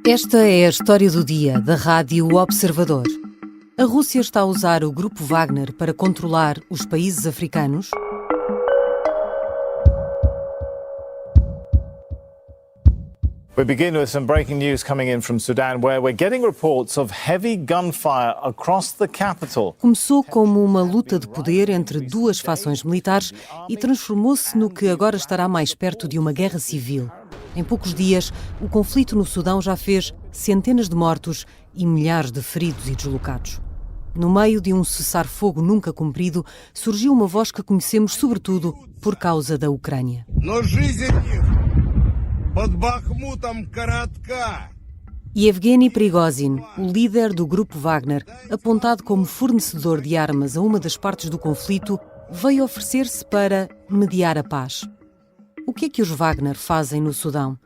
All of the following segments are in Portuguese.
Esta é a história do dia da Rádio Observador. A Rússia está a usar o Grupo Wagner para controlar os países africanos? We begin with some breaking news coming in from Sudan, where we're getting reports of heavy gunfire across the capital. Começou como uma luta de poder entre duas fações militares e transformou-se no que agora estará mais perto de uma guerra civil. Em poucos dias, o conflito no Sudão já fez centenas de mortos e milhares de feridos e deslocados. No meio de um cessar-fogo nunca cumprido, surgiu uma voz que conhecemos sobretudo por causa da Ucrânia. Yevgeny Prigozhin, o líder do Grupo Wagner, apontado como fornecedor de armas a uma das partes do conflito, veio oferecer-se para mediar a paz. O que é que os Wagner fazem no Sudão?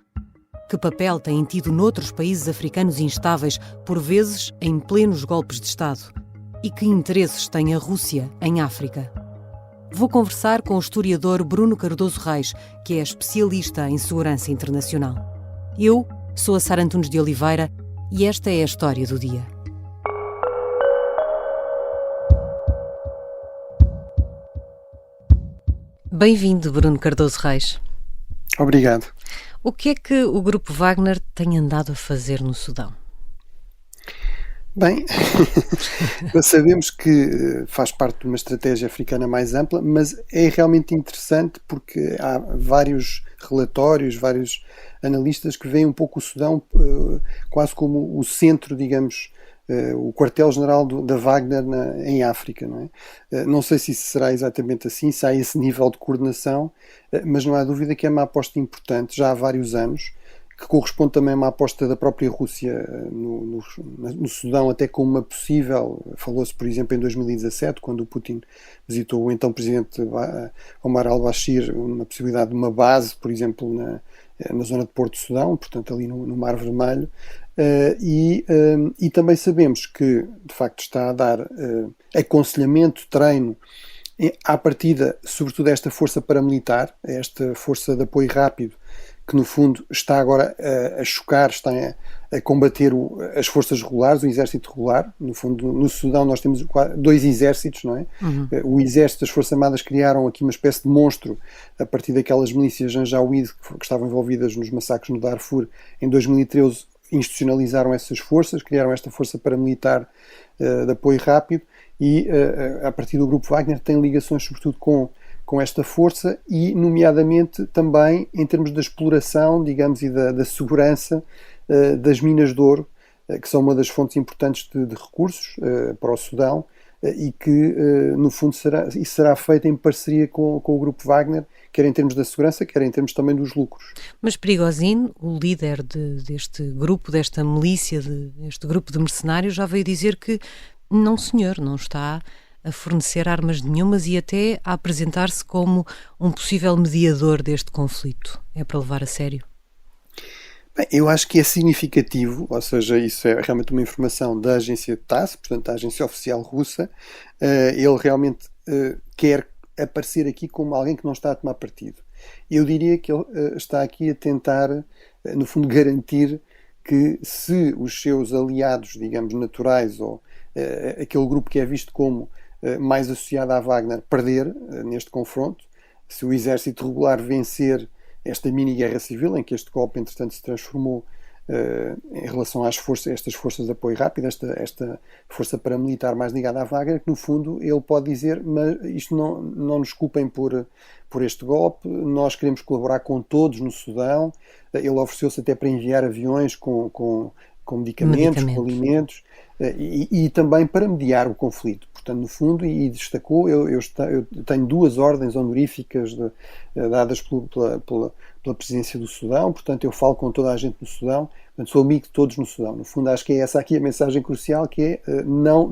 Que papel têm tido noutros países africanos instáveis, por vezes em plenos golpes de Estado? E que interesses tem a Rússia em África? Vou conversar com o historiador Bruno Cardoso Reis, que é especialista em segurança internacional. Eu sou a Sara Antunes de Oliveira e esta é a história do dia. Bem-vindo, Bruno Cardoso Reis. Obrigado. O que é que o Grupo Wagner tem andado a fazer no Sudão? Bem, sabemos que faz parte de uma estratégia africana mais ampla, mas é realmente interessante porque há vários relatórios, vários analistas que veem um pouco o Sudão quase como o centro, digamos, o quartel-general da Wagner em África, não é? Não sei se isso será exatamente assim, se há esse nível de coordenação, mas não há dúvida que é uma aposta importante, já há vários anos, que corresponde também a uma aposta da própria Rússia no Sudão, até com uma possível, falou-se por exemplo em 2017, quando o Putin visitou o então presidente Omar al-Bashir, uma possibilidade de uma base, por exemplo, na zona de Porto de Sudão, portanto ali no Mar Vermelho, e também sabemos que de facto está a dar aconselhamento, treino, à partida, sobretudo esta força paramilitar, esta força de apoio rápido, que no fundo está agora a chocar, está a combater as forças regulares, o exército regular. No fundo, no Sudão nós temos dois exércitos, não é? Uhum. O exército, as Forças Armadas criaram aqui uma espécie de monstro a partir daquelas milícias janjaweed que estavam envolvidas nos massacres no Darfur. Em 2013 institucionalizaram essas forças, criaram esta força paramilitar de apoio rápido e a partir do Grupo Wagner tem ligações sobretudo com esta força e, nomeadamente, também em termos da exploração, digamos, e da segurança das minas de ouro, que são uma das fontes importantes de recursos para o Sudão e que, no fundo, isso será feito em parceria com o Grupo Wagner, quer em termos da segurança, quer em termos também dos lucros. Mas Prigozhin, o líder deste grupo, desta milícia, deste grupo de mercenários, já veio dizer que não, senhor, não está a fornecer armas nenhumas e até a apresentar-se como um possível mediador deste conflito. É para levar a sério? Bem, eu acho que é significativo, ou seja, isso é realmente uma informação da agência TASS, portanto da agência oficial russa. Ele realmente quer aparecer aqui como alguém que não está a tomar partido. Eu diria que ele está aqui a tentar, no fundo, garantir que se os seus aliados, digamos, naturais, ou aquele grupo que é visto como mais associado à Wagner, perder neste confronto, se o exército regular vencer esta mini-guerra civil, em que este golpe, entretanto, se transformou em relação às estas forças de apoio rápido, esta força paramilitar mais ligada à Wagner, que no fundo ele pode dizer, mas isto não nos culpem por este golpe, nós queremos colaborar com todos no Sudão. Ele ofereceu-se até para enviar aviões com medicamentos, com alimentos, e também para mediar o conflito. Portanto, no fundo, e destacou, eu tenho 2 ordens honoríficas dadas pela presidência do Sudão, portanto eu falo com toda a gente no Sudão, portanto sou amigo de todos no Sudão. No fundo, acho que é essa aqui a mensagem crucial, que é não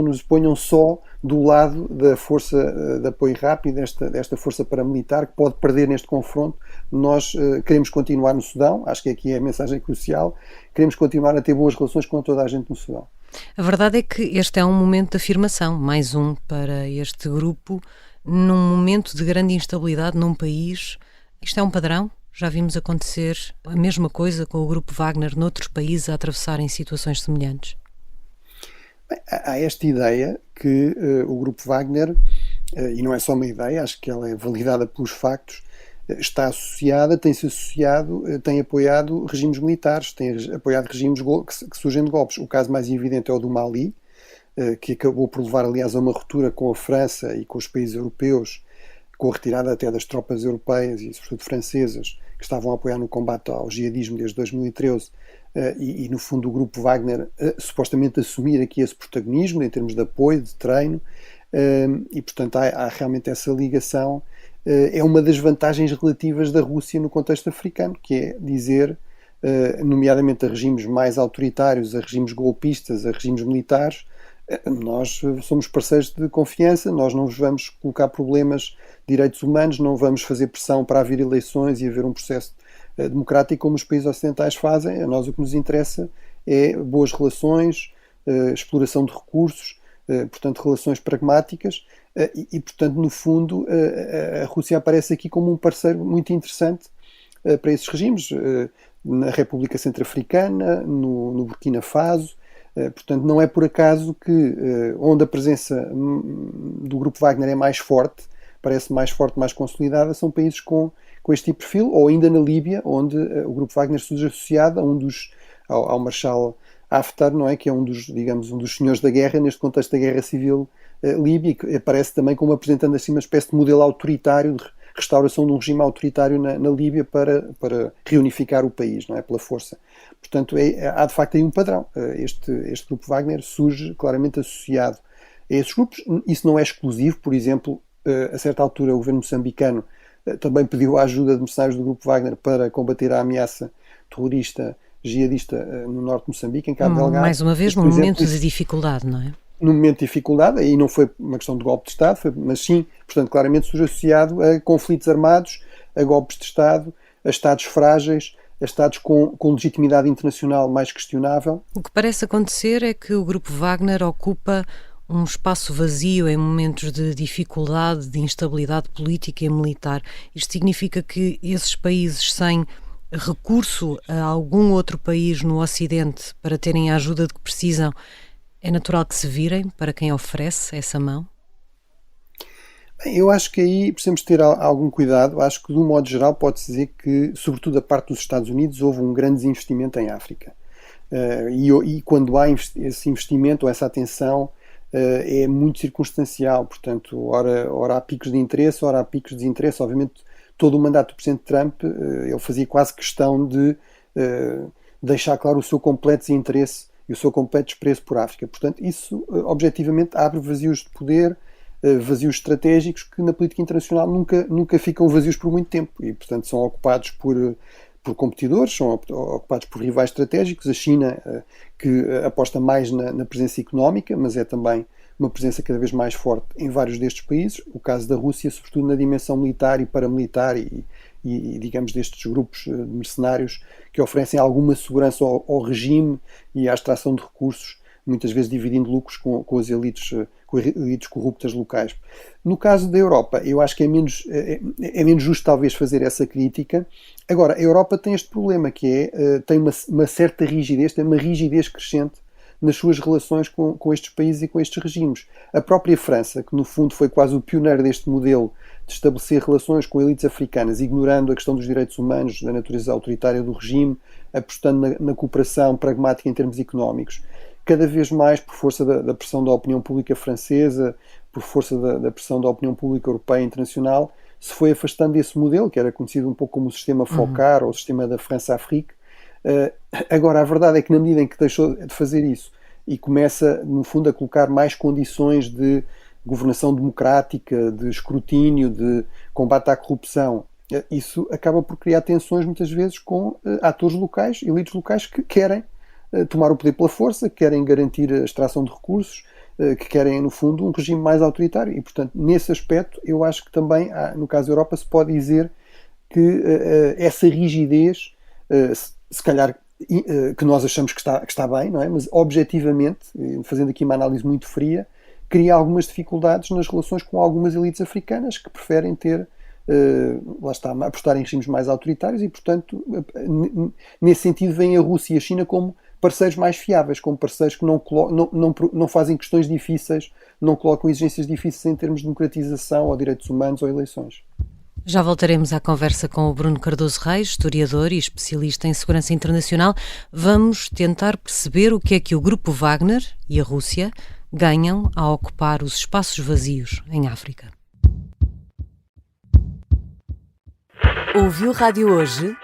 nos ponham só do lado da força de apoio rápido, desta força paramilitar que pode perder neste confronto. Nós queremos continuar no Sudão, acho que aqui é a mensagem crucial, queremos continuar a ter boas relações com toda a gente no Sudão. A verdade é que este é um momento de afirmação, mais um para este grupo, num momento de grande instabilidade num país. Isto é um padrão? Já vimos acontecer a mesma coisa com o Grupo Wagner noutros países a atravessarem situações semelhantes? Bem, há esta ideia que o Grupo Wagner, e não é só uma ideia, acho que ela é validada pelos factos, está associada, tem-se associado, tem apoiado regimes militares, tem apoiado regimes que surgem de golpes. O caso mais evidente é o do Mali, que acabou por levar, aliás, a uma ruptura com a França e com os países europeus, com a retirada até das tropas europeias e, sobretudo, francesas, que estavam a apoiar no combate ao jihadismo desde 2013, e no fundo, o Grupo Wagner supostamente assumir aqui esse protagonismo em termos de apoio, de treino, e, portanto, há realmente essa ligação. É uma das vantagens relativas da Rússia no contexto africano, que é dizer, nomeadamente a regimes mais autoritários, a regimes golpistas, a regimes militares, nós somos parceiros de confiança, nós não vos vamos colocar problemas de direitos humanos, não vamos fazer pressão para haver eleições e haver um processo democrático como os países ocidentais fazem. A nós o que nos interessa é boas relações, exploração de recursos, portanto relações pragmáticas, e portanto no fundo a Rússia aparece aqui como um parceiro muito interessante para esses regimes, na República Centro-Africana, no Burkina Faso. Portanto, não é por acaso que onde a presença do Grupo Wagner é mais forte, parece mais forte, mais consolidada, são países com este tipo de perfil, ou ainda na Líbia, onde o Grupo Wagner surge associado ao Marshal Haftar, não é? Que é um dos senhores da guerra, neste contexto da guerra civil líbia, e que aparece também como apresentando assim uma espécie de modelo autoritário, de restauração de um regime autoritário na Líbia para reunificar o país, não é? Pela força. Portanto, há de facto aí um padrão. Este Grupo Wagner surge claramente associado a esses grupos. Isso não é exclusivo. Por exemplo, a certa altura o governo moçambicano também pediu a ajuda de mercenários do Grupo Wagner para combater a ameaça terrorista jihadista no norte de Moçambique, em Cabo Delgado. Mais uma vez, num momento de dificuldade, não é? Num momento de dificuldade, aí não foi uma questão de golpe de Estado, mas sim, portanto, claramente surge associado a conflitos armados, a golpes de Estado, a Estados frágeis, a Estados com legitimidade internacional mais questionável. O que parece acontecer é que o Grupo Wagner ocupa um espaço vazio em momentos de dificuldade, de instabilidade política e militar. Isto significa que esses países sem recurso a algum outro país no Ocidente para terem a ajuda de que precisam, é natural que se virem para quem oferece essa mão? Bem, eu acho que aí precisamos ter algum cuidado. Acho que, de um modo geral, pode-se dizer que, sobretudo da parte dos Estados Unidos, houve um grande desinvestimento em África. E quando há esse investimento ou essa atenção, é muito circunstancial. Portanto, ora há picos de interesse, ora há picos de desinteresse. Obviamente, todo o mandato do Presidente Trump, ele fazia quase questão de deixar claro o seu completo desinteresse e o seu completo desprezo por África. Portanto, isso objetivamente abre vazios de poder, vazios estratégicos que na política internacional nunca ficam vazios por muito tempo e, portanto, são ocupados por competidores, são ocupados por rivais estratégicos. A China, que aposta mais na presença económica, mas é também uma presença cada vez mais forte em vários destes países. O caso da Rússia, sobretudo na dimensão militar e paramilitar e digamos, destes grupos de mercenários que oferecem alguma segurança ao regime e à extração de recursos, muitas vezes dividindo lucros com as elites corruptas locais. No caso da Europa, eu acho que é menos justo talvez fazer essa crítica. Agora, a Europa tem este problema, que tem uma certa rigidez, tem uma rigidez crescente nas suas relações com estes países e com estes regimes. A própria França, que no fundo foi quase o pioneiro deste modelo de estabelecer relações com elites africanas, ignorando a questão dos direitos humanos, da natureza autoritária do regime, apostando na cooperação pragmática em termos económicos, cada vez mais por força da pressão da opinião pública francesa, por força da pressão da opinião pública europeia e internacional, se foi afastando desse modelo, que era conhecido um pouco como o sistema FOCAR, ou o sistema da France-Afrique. Agora, a verdade é que na medida em que deixou de fazer isso e começa, no fundo, a colocar mais condições de governação democrática, de escrutínio, de combate à corrupção, isso acaba por criar tensões muitas vezes com atores locais, elites locais que querem tomar o poder pela força, que querem garantir a extração de recursos, que querem, no fundo, um regime mais autoritário. E, portanto, nesse aspecto, eu acho que também, no caso da Europa, se pode dizer que essa rigidez, se calhar, que nós achamos que está bem, não é? Mas, objetivamente, fazendo aqui uma análise muito fria, cria algumas dificuldades nas relações com algumas elites africanas que preferem ter lá está, apostar em regimes mais autoritários e, portanto, nesse sentido, vem a Rússia e a China como parceiros mais fiáveis, como parceiros que não fazem questões difíceis, não colocam exigências difíceis em termos de democratização ou direitos humanos ou eleições. Já voltaremos à conversa com o Bruno Cardoso Reis, historiador e especialista em segurança internacional. Vamos tentar perceber o que é que o Grupo Wagner e a Rússia ganham a ocupar os espaços vazios em África. Ouviu Rádio Hoje?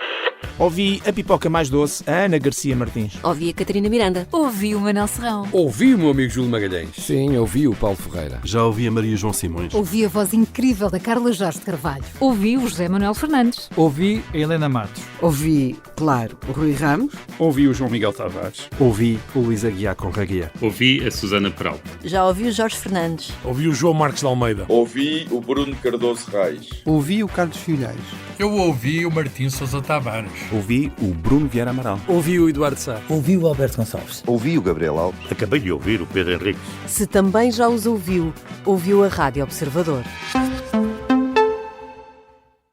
Ouvi a pipoca mais doce, a Ana Garcia Martins. Ouvi a Catarina Miranda. Ouvi o Manel Serrão. Ouvi o meu amigo Júlio Magalhães. Sim, ouvi o Paulo Ferreira. Já ouvi a Maria João Simões. Ouvi a voz incrível da Carla Jorge de Carvalho. Ouvi o José Manuel Fernandes. Ouvi a Helena Matos. Ouvi, claro, o Rui Ramos. Ouvi o João Miguel Tavares. Ouvi o Luís Aguiar Conraguia. Ouvi a Susana Peralta. Já ouvi o Jorge Fernandes. Ouvi o João Marcos de Almeida. Ouvi o Bruno Cardoso Reis. Ouvi o Carlos Filhais. Eu ouvi o Martim Sousa Tavares. Ouvi o Bruno Vieira Amaral. Ouvi o Eduardo Sá. Ouvi o Alberto Gonçalves. Ouvi o Gabriel Alves. Acabei de ouvir o Pedro Henriques. Se também já os ouviu, ouviu a Rádio Observador.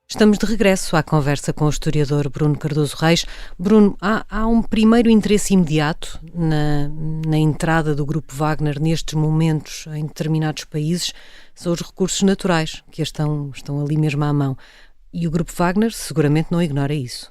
Estamos de regresso à conversa com o historiador Bruno Cardoso Reis. Bruno, há um primeiro interesse imediato na entrada do Grupo Wagner nestes momentos em determinados países, são os recursos naturais, que estão ali mesmo à mão. E o Grupo Wagner seguramente não ignora isso.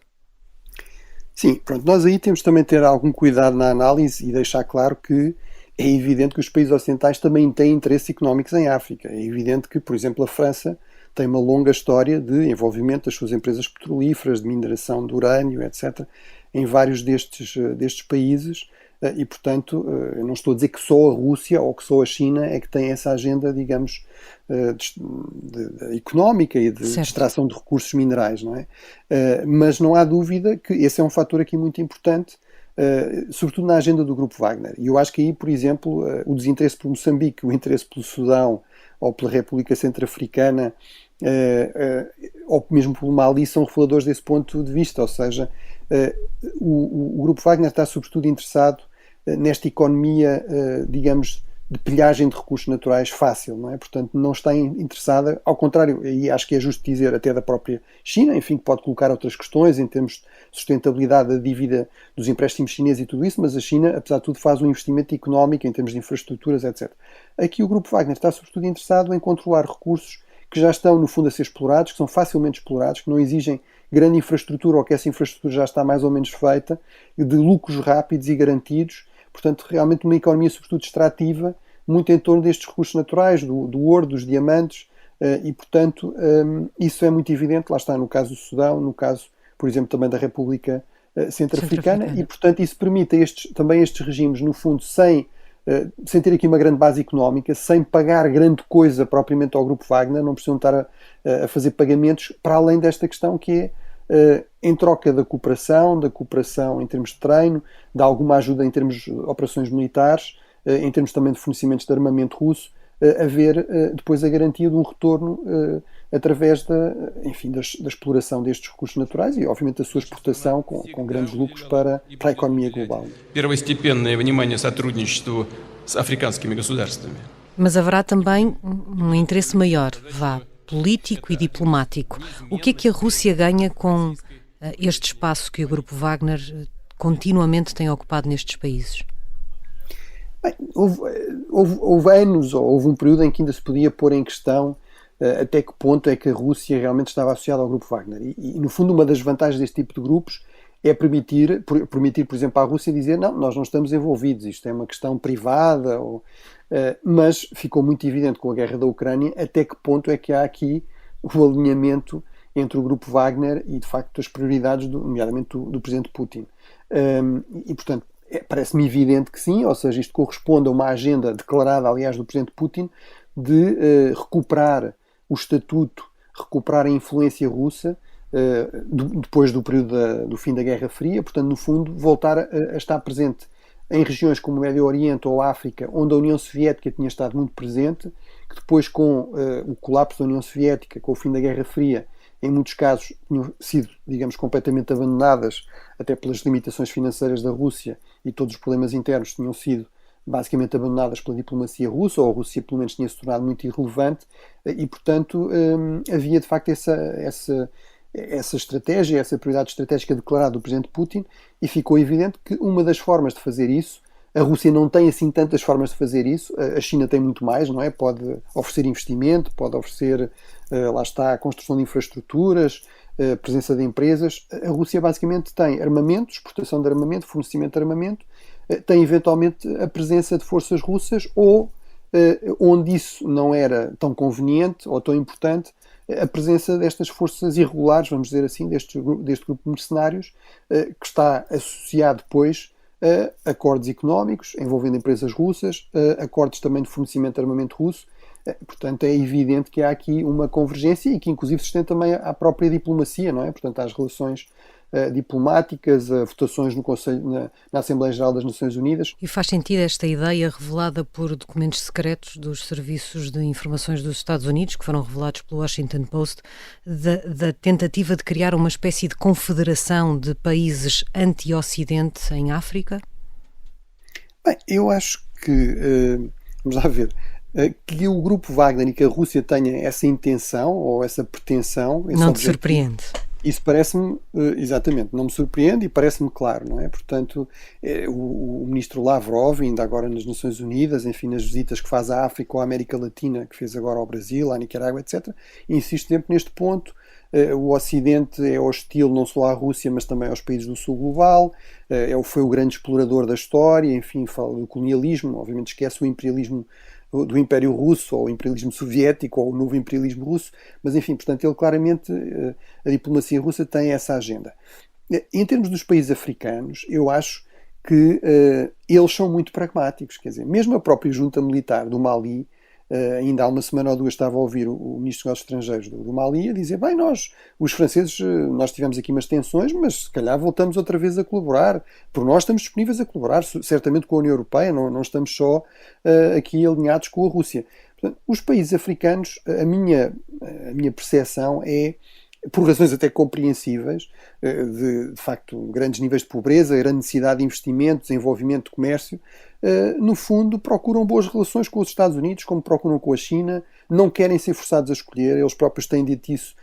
Sim, pronto, nós aí temos também de ter algum cuidado na análise e deixar claro que é evidente que os países ocidentais também têm interesses económicos em África. É evidente que, por exemplo, a França tem uma longa história de envolvimento das suas empresas petrolíferas, de mineração de urânio, etc., em vários destes países e, portanto, eu não estou a dizer que só a Rússia ou que só a China é que tem essa agenda, digamos, económica e de extração de recursos minerais, não é? Mas não há dúvida que esse é um fator aqui muito importante, sobretudo na agenda do Grupo Wagner. E eu acho que aí, por exemplo, o desinteresse por Moçambique, o interesse pelo Sudão ou pela República Centro-Africana ou mesmo pelo Mali são reveladores desse ponto de vista, ou seja, o Grupo Wagner está sobretudo interessado nesta economia, digamos, de pilhagem de recursos naturais fácil, não é? Portanto, não está interessada, ao contrário, e acho que é justo dizer até da própria China, enfim, que pode colocar outras questões em termos de sustentabilidade da dívida dos empréstimos chineses e tudo isso, mas a China, apesar de tudo, faz um investimento económico em termos de infraestruturas, etc. Aqui o Grupo Wagner está sobretudo interessado em controlar recursos que já estão, no fundo, a ser explorados, que são facilmente explorados, que não exigem grande infraestrutura ou que essa infraestrutura já está mais ou menos feita, de lucros rápidos e garantidos. Portanto, realmente uma economia, sobretudo, extrativa, muito em torno destes recursos naturais, do ouro, dos diamantes, e, portanto, isso é muito evidente, lá está, no caso do Sudão, no caso, por exemplo, também da República Centro-Africana, e, portanto, isso permite também estes regimes, no fundo, sem ter aqui uma grande base económica, sem pagar grande coisa propriamente ao Grupo Wagner, não precisam estar a fazer pagamentos para além desta questão que é em troca da cooperação em termos de treino, de alguma ajuda em termos de operações militares, em termos também de fornecimentos de armamento russo, haver depois a garantia de um retorno através da exploração destes recursos naturais e, obviamente, da sua exportação com grandes lucros para a economia global. Первостепенное внимание сотрудничеству с африканскими государствами. Mas haverá também um interesse maior, político e diplomático. O que é que a Rússia ganha com este espaço que o Grupo Wagner continuamente tem ocupado nestes países? Bem, houve anos, ou houve um período em que ainda se podia pôr em questão até que ponto é que a Rússia realmente estava associada ao Grupo Wagner. E, no fundo, uma das vantagens deste tipo de grupos é permitir, por exemplo, à Rússia dizer não, nós não estamos envolvidos, isto é uma questão privada, mas ficou muito evidente com a guerra da Ucrânia até que ponto é que há aqui o alinhamento entre o Grupo Wagner e, de facto, as prioridades, nomeadamente do Presidente Putin. E, portanto, parece-me evidente que sim, ou seja, isto corresponde a uma agenda declarada, aliás, do Presidente Putin, de recuperar o estatuto, recuperar a influência russa depois do período do fim da Guerra Fria, portanto, no fundo, voltar a estar presente em regiões como o Médio Oriente ou África, onde a União Soviética tinha estado muito presente, que depois, com o colapso da União Soviética, com o fim da Guerra Fria, em muitos casos tinham sido, digamos, completamente abandonadas, até pelas limitações financeiras da Rússia e todos os problemas internos tinham sido basicamente abandonadas pela diplomacia russa, ou a Rússia pelo menos tinha se tornado muito irrelevante, e portanto havia de facto essa estratégia, essa prioridade estratégica declarada do presidente Putin, e ficou evidente que uma das formas de fazer isso, a Rússia não tem assim tantas formas de fazer isso, a China tem muito mais, não é? Pode oferecer investimento, pode oferecer, lá está, a construção de infraestruturas, a presença de empresas. A Rússia basicamente tem armamento, exportação de armamento, fornecimento de armamento, tem eventualmente a presença de forças russas ou, onde isso não era tão conveniente ou tão importante, a presença destas forças irregulares, vamos dizer assim, deste grupo de mercenários, que está associado depois a acordos económicos envolvendo empresas russas, acordos também de fornecimento de armamento russo. Portanto, é evidente que há aqui uma convergência e que inclusive se estende também à própria diplomacia, não é? Portanto, às relações diplomáticas, votações no Conselho, na Assembleia Geral das Nações Unidas. E faz sentido esta ideia revelada por documentos secretos dos serviços de informações dos Estados Unidos, que foram revelados pelo Washington Post, da tentativa de criar uma espécie de confederação de países anti-Ocidente em África? Bem, eu acho que, vamos lá ver, que o Grupo Wagner e que a Rússia tenha essa intenção ou essa pretensão... Não te surpreende? Isso parece-me, exatamente, não me surpreende e parece-me claro, não é? Portanto, o ministro Lavrov, ainda agora nas Nações Unidas, enfim, nas visitas que faz à África ou à América Latina, que fez agora ao Brasil, à Nicarágua, etc., insiste sempre neste ponto. O Ocidente é hostil não só à Rússia, mas também aos países do Sul global, foi o grande explorador da história, enfim, fala do colonialismo, obviamente esquece o imperialismo do Império Russo, ou o imperialismo soviético, ou o novo imperialismo russo, mas enfim, portanto, ele claramente, a diplomacia russa tem essa agenda. Em termos dos países africanos, eu acho que eles são muito pragmáticos, quer dizer, mesmo a própria junta militar do Mali, ainda há uma semana ou duas estava a ouvir o ministro dos Negócios Estrangeiros do Mali a dizer, bem, nós, os franceses, nós tivemos aqui umas tensões, mas se calhar voltamos outra vez a colaborar, por nós estamos disponíveis a colaborar, certamente com a União Europeia, não estamos só aqui alinhados com a Rússia. Portanto, os países africanos, a minha percepção é, por razões até compreensíveis, de facto grandes níveis de pobreza, grande necessidade de investimento, desenvolvimento de comércio, no fundo procuram boas relações com os Estados Unidos, como procuram com a China, não querem ser forçados a escolher, eles próprios têm dito isso.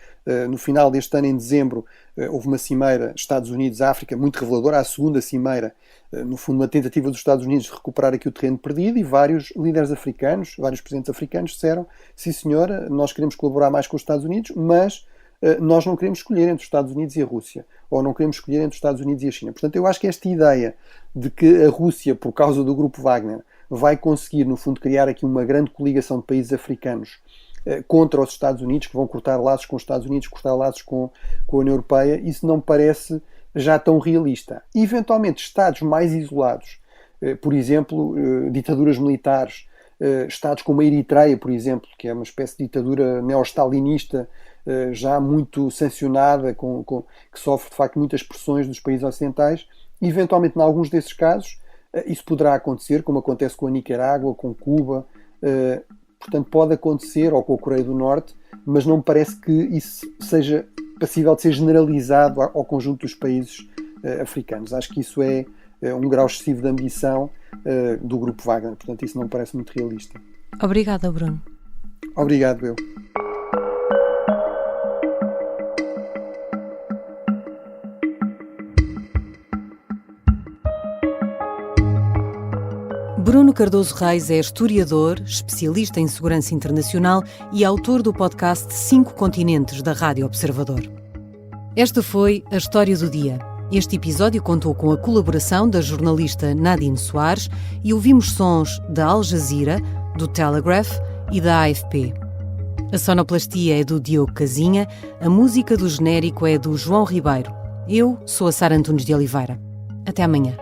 No final deste ano, em dezembro, houve uma cimeira Estados Unidos-África muito reveladora, a segunda cimeira, no fundo uma tentativa dos Estados Unidos de recuperar aqui o terreno perdido, e vários líderes africanos, vários presidentes africanos disseram, sim senhora, nós queremos colaborar mais com os Estados Unidos, mas nós não queremos escolher entre os Estados Unidos e a Rússia, ou não queremos escolher entre os Estados Unidos e a China. Portanto, eu acho que esta ideia de que a Rússia, por causa do Grupo Wagner, vai conseguir, no fundo, criar aqui uma grande coligação de países africanos contra os Estados Unidos, que vão cortar laços com os Estados Unidos, cortar laços com a União Europeia, isso não me parece já tão realista. Eventualmente, Estados mais isolados, por exemplo, ditaduras militares, Estados como a Eritreia, por exemplo, que é uma espécie de ditadura neo-stalinista, já muito sancionada, que sofre de facto muitas pressões dos países ocidentais, e eventualmente em alguns desses casos isso poderá acontecer, como acontece com a Nicarágua, com Cuba, portanto pode acontecer, ou com a Coreia do Norte, mas não me parece que isso seja passível de ser generalizado ao conjunto dos países africanos. Acho que isso é um grau excessivo de ambição do Grupo Wagner, portanto isso não me parece muito realista. Obrigada, Bruno. Obrigado, eu. Bruno Cardoso Reis é historiador, especialista em segurança internacional e autor do podcast 5 Continentes da Rádio Observador. Esta foi a História do Dia. Este episódio contou com a colaboração da jornalista Nadine Soares e ouvimos sons da Al Jazeera, do Telegraph e da AFP. A sonoplastia é do Diogo Casinha, a música do genérico é do João Ribeiro. Eu sou a Sara Antunes de Oliveira. Até amanhã.